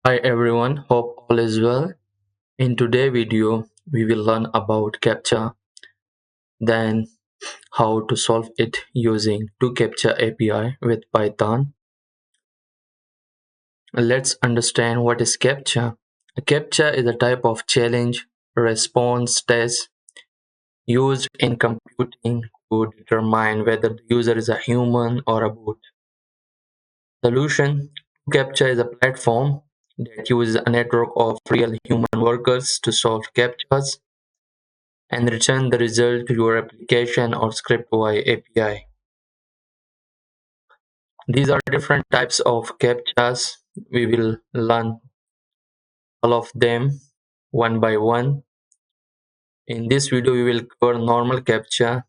Hi everyone, hope all is well. In today's video, we will learn about CAPTCHA, then how to solve it using 2Captcha API with Python. Let's understand what is CAPTCHA. A CAPTCHA is a type of challenge response test used in computing to determine whether the user is a human or a bot. Solution: 2Captcha is a platform that uses a network of real human workers to solve CAPTCHAs and return the result to your application or script via API. These are different types of CAPTCHAs. We will learn all of them one by one. In this video, we will cover normal CAPTCHA,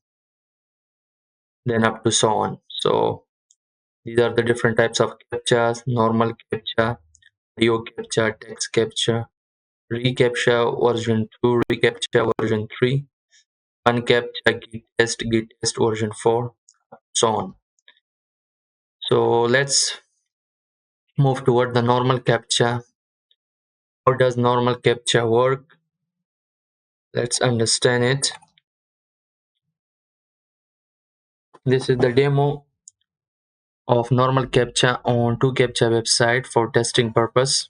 then up to so on. So these are the different types of CAPTCHAs: normal CAPTCHA, reCAPTCHA, text CAPTCHA, reCAPTCHA version 2, reCAPTCHA version 3, 1CAPTCHA, git test version 4, so on. So let's move toward the normal CAPTCHA. How does normal CAPTCHA work? Let's understand it. This is the demo of normal CAPTCHA on 2Captcha website for testing purpose.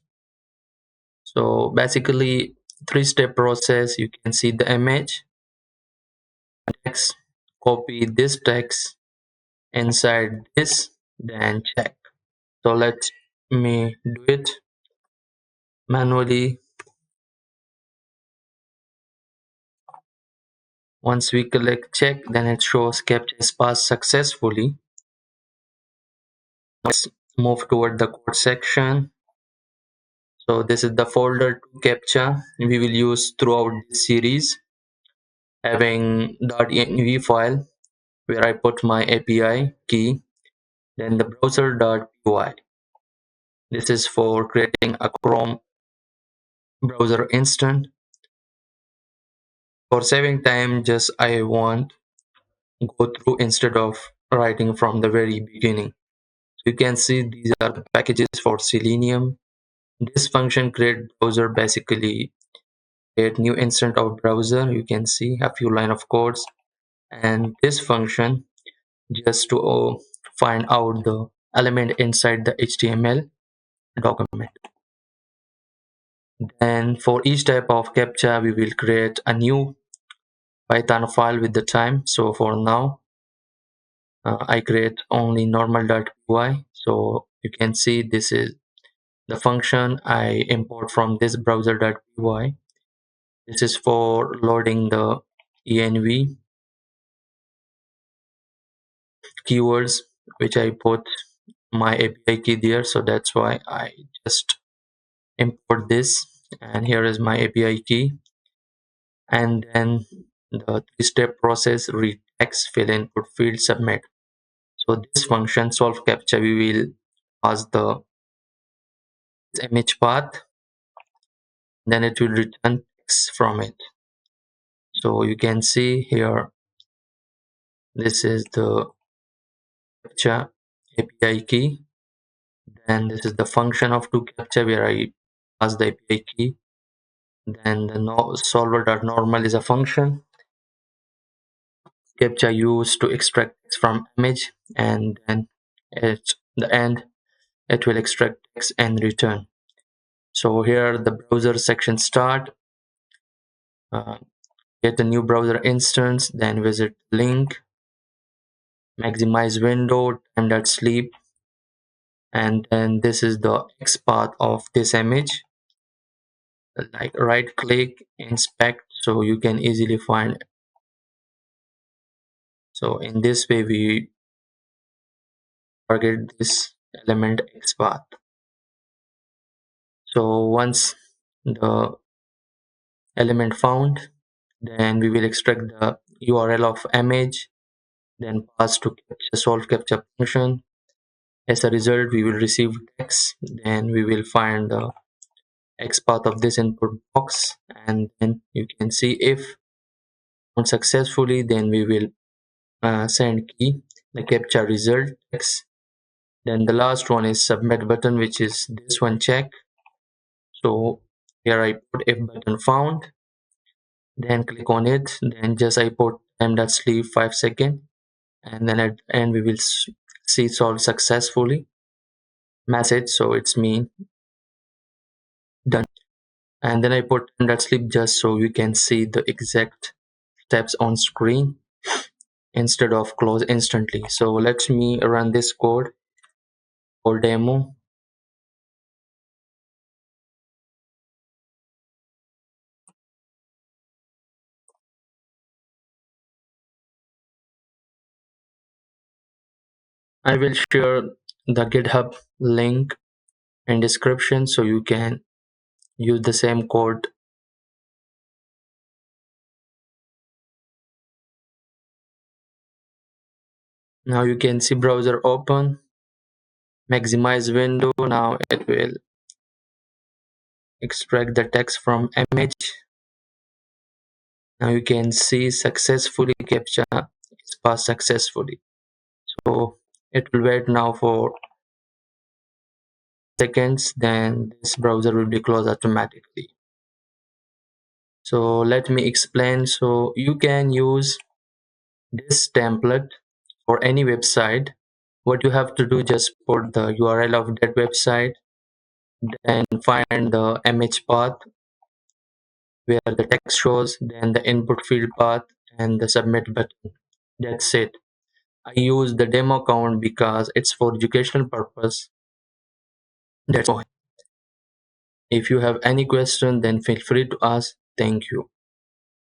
So basically, three-step process. You can see the image, text, copy this text inside this, then check. So let me do it manually. Once we click check, then it shows CAPTCHA is passed successfully. Let's move toward the code section. So this is the folder 2Captcha we will use throughout this series, having .env file where I put my API key, then the browser.py. This is for creating a Chrome browser instance. For saving time, just I want go through instead of writing from the very beginning. So you can see these are the packages for Selenium. This function create browser basically create new instance of browser. You can see a few line of codes, and this function just to find out the element inside the HTML document. Then for each type of CAPTCHA, we will create a new Python file with the time. So for now, I create only normal.py. So you can see this is the function I import from this browser.py. This is for loading the env keywords, which I put my API key there. So that's why I just import this, and here is my API key. And then the three-step process: read text, fill input field, submit. So this function solve captcha, we will pass the image path, then it will return text from it. So you can see here, this is the captcha API key. Then this is the function of 2Captcha where I pass the API key. Then the solver.normal is a function CAPTCHA used to extract text from image, and then at the end it will extract text and return. So here the browser section start, get a new browser instance, then visit link, maximize window, time.sleep, and then this is the X path of this image. Like right click, inspect, so you can easily find. So in this way we target this element X path. So once the element found, then we will extract the URL of image, then pass to captcha solve captcha function. As a result, we will receive text, then we will find the X path of this input box, and then you can see if found successfully, then we will send key the captcha result text. Then the last one is submit button, which is this one, check. So here I put if button found, then click on it, then just I put time.sleep 5 seconds, and then at the end we will see solved successfully message, so it's mean done. And then I put time.sleep just so you can see the exact steps on screen instead of close instantly. So let me run this code for demo. I will share the GitHub link in description so you can use the same code. Now you can see browser open, maximize window. Now it will extract the text from image. Now you can see successfully CAPTCHA is passed successfully. So it will wait now for seconds, then this browser will be closed automatically. So let me explain. So you can use this template for any website. What you have to do, just put the URL of that website, then find the image path where the text shows, then the input field path and the submit button. That's it. I use the demo account because it's for educational purpose. That's all. If you have any question, then feel free to ask. Thank you.